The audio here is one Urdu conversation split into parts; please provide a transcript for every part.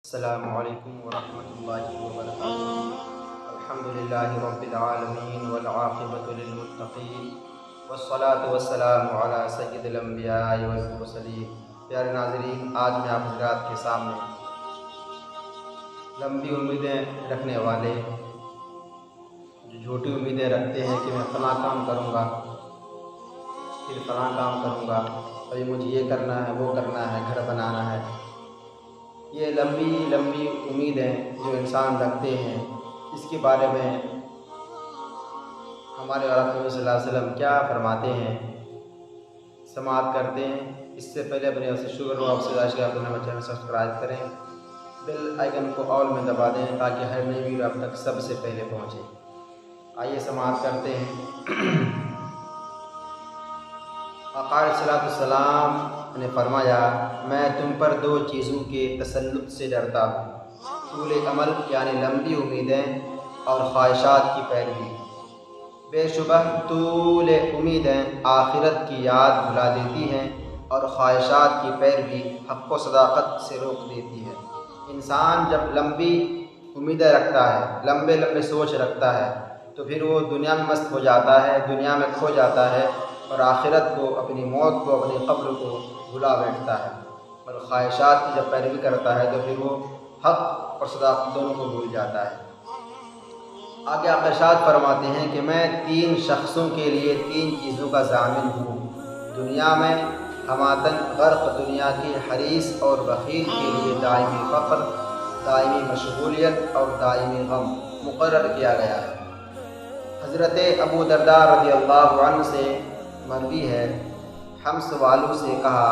السلام علیکم ورحمۃ اللہ وبرکاتہ۔ الحمدللہ رب العالمین والعاقبۃ للمتقین والصلاة والسلام علی سید الانبیاء والمرسلین۔ پیارے ناظرین، آج میں آپ حضرات کے سامنے لمبی امیدیں رکھنے والے جو جھوٹی امیدیں رکھتے ہیں کہ میں فلاں کام کروں گا، پھر فلاں کام کروں گا، ابھی مجھے یہ کرنا ہے، وہ کرنا ہے، گھر بنانا ہے، یہ لمبی امیدیں جو انسان رکھتے ہیں، اس کے بارے میں ہمارے نبی صلی اللہ علیہ وسلم کیا فرماتے ہیں، سماعت کرتے ہیں۔ اس سے پہلے اپنے سے شکر و افزائش کے اپنے چینل سبسکرائب کریں، بیل آئیکن کو آل میں دبا دیں تاکہ ہر نئی ویڈیو آپ تک سب سے پہلے پہنچے۔ آئیے سماعت کرتے ہیں۔ آقا علیہ الصلوۃ والسلام نے فرمایا، میں تم پر دو چیزوں کے تسلط سے ڈرتا ہوں، طول عمل یعنی لمبی امیدیں اور خواہشات کی پیروی۔ بے شبہ طول امیدیں آخرت کی یاد بھلا دیتی ہیں اور خواہشات کی پیروی حق و صداقت سے روک دیتی ہے۔ انسان جب لمبی امیدیں رکھتا ہے، لمبے سوچ رکھتا ہے، تو پھر وہ دنیا میں مست ہو جاتا ہے، دنیا میں کھو جاتا ہے اور آخرت کو، اپنی موت کو، اپنی قبر کو بھلا بیٹھتا ہے۔ اور خواہشات کی جب پیروی کرتا ہے تو پھر وہ حق اور صداقت دونوں کو بھول جاتا ہے۔ آگے آپ ارشاد فرماتے ہیں کہ میں 3 شخصوں کے لیے 3 چیزوں کا ضامن ہوں، دنیا میں ہماتن غرق دنیا کے حریص اور بخیل کے لیے دائمی فقر، دائمی مشغولیت اور دائمی غم مقرر کیا گیا ہے۔ حضرت ابو درداء رضی اللہ عنہ سے مروی ہے، حمص والوں سے کہا،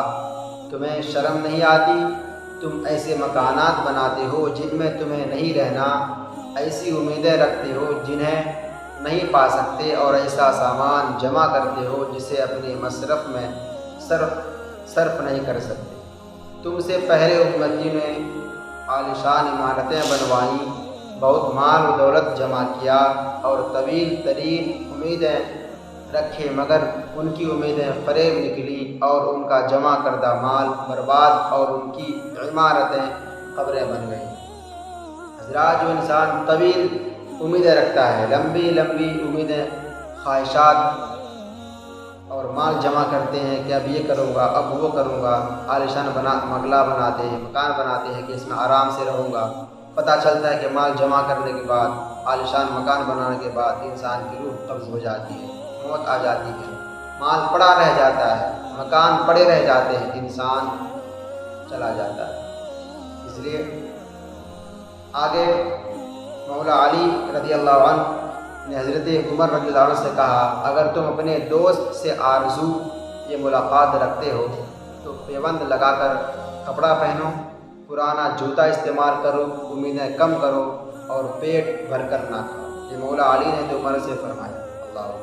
تمہیں شرم نہیں آتی؟ تم ایسے مکانات بناتے ہو جن میں تمہیں نہیں رہنا، ایسی امیدیں رکھتے ہو جنہیں نہیں پا سکتے، اور ایسا سامان جمع کرتے ہو جسے اپنے مصرف میں صرف نہیں کر سکتے۔ تم سے پہلے امتی نے عالیشان عمارتیں بنوائیں، بہت مال و دولت جمع کیا اور طویل ترین امیدیں رکھے، مگر ان کی امیدیں فریب نکلی اور ان کا جمع کردہ مال برباد اور ان کی عمارتیں قبریں بن گئیں۔ حضرات، جو انسان طویل امیدیں رکھتا ہے، لمبی امیدیں، خواہشات اور مال جمع کرتے ہیں کہ اب یہ کروں گا، اب وہ کروں گا، عالیشان بنگلہ بناتے ہیں، مکان بناتے ہیں کہ اس میں آرام سے رہوں گا۔ پتہ چلتا ہے کہ مال جمع کرنے کے بعد، عالیشان مکان بنانے کے بعد انسان کی روح قبض ہو جاتی ہے، موت آ جاتی ہے، مال پڑا رہ جاتا ہے، مکان پڑے رہ جاتے ہیں، انسان چلا جاتا ہے۔ اس لیے آگے مولا علی رضی اللہ عنہ نے حضرت عمر رضی اللہ عنہ سے کہا، اگر تم اپنے دوست سے آرزو یہ ملاقات رکھتے ہو تو پیوند لگا کر کپڑا پہنو، پرانا جوتا استعمال کرو، امیدیں کم کرو اور پیٹ بھر کر نہ کھاؤ۔ یہ مولا علی نے تو عمر سے فرمایا۔ اللہ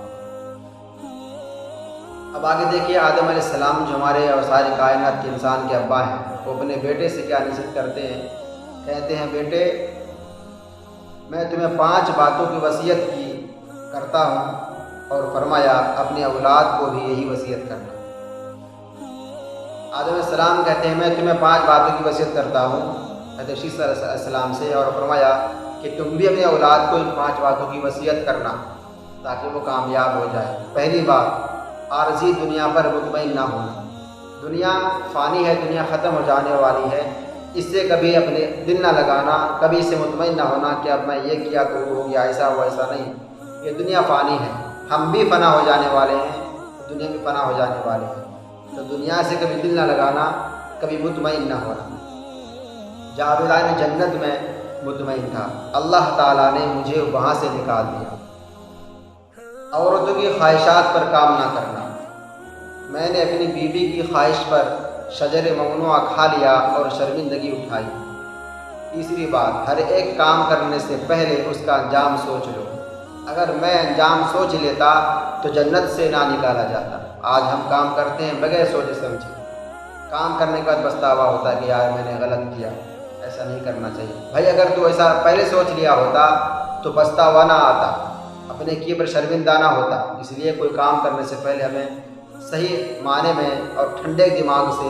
اب آگے دیکھیے، آدم علیہ السلام جو ہمارے اور ساری کائنات کے انسان کے ابا ہیں، وہ اپنے بیٹے سے کیا نصیحت کرتے ہیں؟ کہتے ہیں، بیٹے میں تمہیں 5 باتوں کی وصیت کرتا ہوں، اور فرمایا اپنے اولاد کو بھی یہی وصیت کرنا۔ آدم علیہ السلام کہتے ہیں، میں تمہیں 5 باتوں کی وصیت کرتا ہوں حضرت شیس علیہ السلام سے، اور فرمایا کہ تم بھی اپنے اولاد کو ان 5 باتوں کی وصیت کرنا تاکہ وہ کامیاب ہو جائے۔ پہلی بات، عارضی دنیا پر مطمئن نہ ہونا۔ دنیا فانی ہے، دنیا ختم ہو جانے والی ہے، اس سے کبھی اپنے دل نہ لگانا، کبھی اس سے مطمئن نہ ہونا کہ اب میں یہ کیا تو وہ ہو گیا، ایسا ہوا، ایسا نہیں۔ یہ دنیا فانی ہے، ہم بھی فنا ہو جانے والے ہیں، دنیا بھی فنا ہو جانے والی ہے، تو دنیا سے کبھی دل نہ لگانا، کبھی مطمئن نہ ہونا۔ جاویدان جنت میں مطمئن تھا، اللہ تعالیٰ نے مجھے وہاں سے نکال دیا۔ عورتوں کی خواہشات پر کام نہ کرنا، میں نے اپنی بیوی کی خواہش پر شجر ممنوع کھا لیا اور شرمندگی اٹھائی۔ تیسری بات، ہر ایک کام کرنے سے پہلے اس کا انجام سوچ لو، اگر میں انجام سوچ لیتا تو جنت سے نہ نکالا جاتا۔ آج ہم کام کرتے ہیں بغیر سوچے سمجھے، کام کرنے کے بعد پچھتاوا ہوتا ہے کہ یار میں نے غلط کیا، ایسا نہیں کرنا چاہیے۔ بھائی اگر تو ایسا پہلے سوچ لیا ہوتا تو پچھتاوا نہ آتا، اپنے کیے پر شرمندہ نہ ہوتا۔ اس لیے کوئی کام کرنے سے پہلے ہمیں صحیح معنی میں اور ٹھنڈے دماغ سے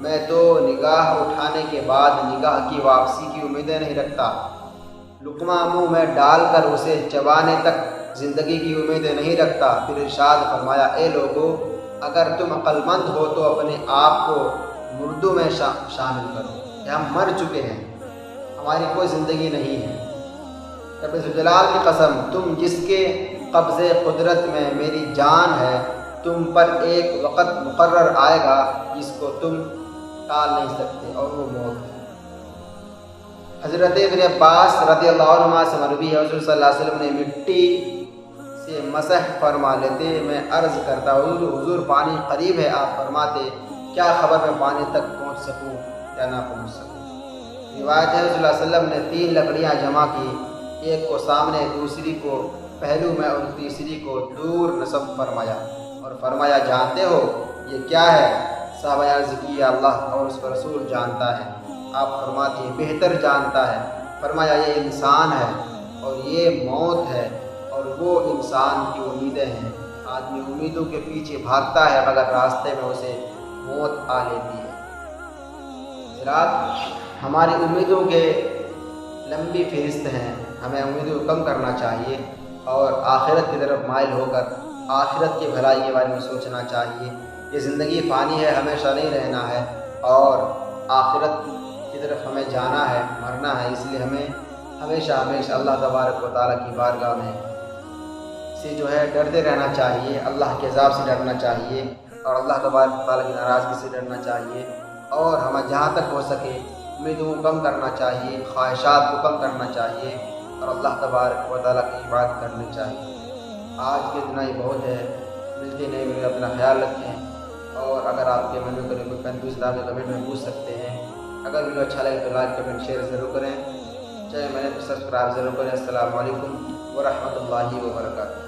میں تو نگاہ اٹھانے کے بعد نگاہ کی واپسی کی امیدیں نہیں رکھتا، لقمہ منہ میں ڈال کر اسے چبانے تک زندگی کی امیدیں نہیں رکھتا۔ پھر ارشاد فرمایا، اے لوگو، اگر تم عقل مند ہو تو اپنے آپ کو مردوں میں شامل کرو کہ ہم مر چکے ہیں، ہماری کوئی زندگی نہیں ہے۔ رب ذوالجلال کی قسم، تم جس کے قبضے قدرت میں میری جان ہے، تم پر ایک وقت مقرر آئے گا جس کو تم ٹال نہیں سکتے، اور وہ موت ہے۔ حضرت ابن عباس رضی اللہ عنہ سے مروی ہے، حضور صلی اللہ علیہ وسلم نے مٹی سے مسح فرما لیتے، میں عرض کرتا حضور پانی قریب ہے، آپ فرماتے کیا خبر میں پانی تک پہنچ سکوں یا نہ پہنچ سکوں۔ روایت ہے رسول اللہ علیہ وسلم نے 3 لکڑیاں جمع کی، ایک کو سامنے، دوسری کو پہلو میں اور تیسری کو دور نصب فرمایا، اور فرمایا جانتے ہو یہ کیا ہے؟ صحابہ عرض کی اللہ اور اس کا رسول جانتا ہے۔ آپ فرماتے ہیں بہتر جانتا ہے۔ فرمایا یہ انسان ہے اور یہ موت ہے، اور وہ انسان کی امیدیں ہیں۔ آدمی امیدوں کے پیچھے بھاگتا ہے مگر راستے میں اسے موت آ لیتی ہے۔ حضرات، ہماری امیدوں کے لمبی فہرست ہیں، ہمیں امیدوں کو کم کرنا چاہیے اور آخرت کی طرف مائل ہو کر آخرت کی بھلائی کے بارے میں سوچنا چاہیے۔ یہ زندگی فانی ہے، ہمیشہ نہیں رہنا ہے، اور آخرت کی طرف ہمیں جانا ہے، مرنا ہے۔ اس لیے ہمیں ہمیشہ اللہ تبارک و تعالیٰ کی بارگاہ میں سے جو ہے ڈرتے رہنا چاہیے، اللہ کے عذاب سے ڈرنا چاہیے، اور اللہ تبارک و تعالیٰ کی ناراضگی سے ڈرنا چاہیے، اور ہمیں جہاں تک ہو سکے امیدوں کو کم کرنا چاہیے، خواہشات کو کم کرنا چاہیے، اور اللہ تبارک و تعالیٰ کی عبادت کرنی چاہیے۔ آج کے اتنا ہی بہت ہے، ملتے نہیں ملے، اپنا خیال رکھیں، اور اگر آپ کے من میں کوئی کنفیوژن ہے تو کمنٹ میں پوچھ سکتے ہیں۔ اگر ویڈیو اچھا لگے تو لائک کمنٹ شیئر ضرور کریں، چینل میں سبسکرائب ضرور کریں۔ السلام علیکم ورحمۃ اللہ وبرکاتہ۔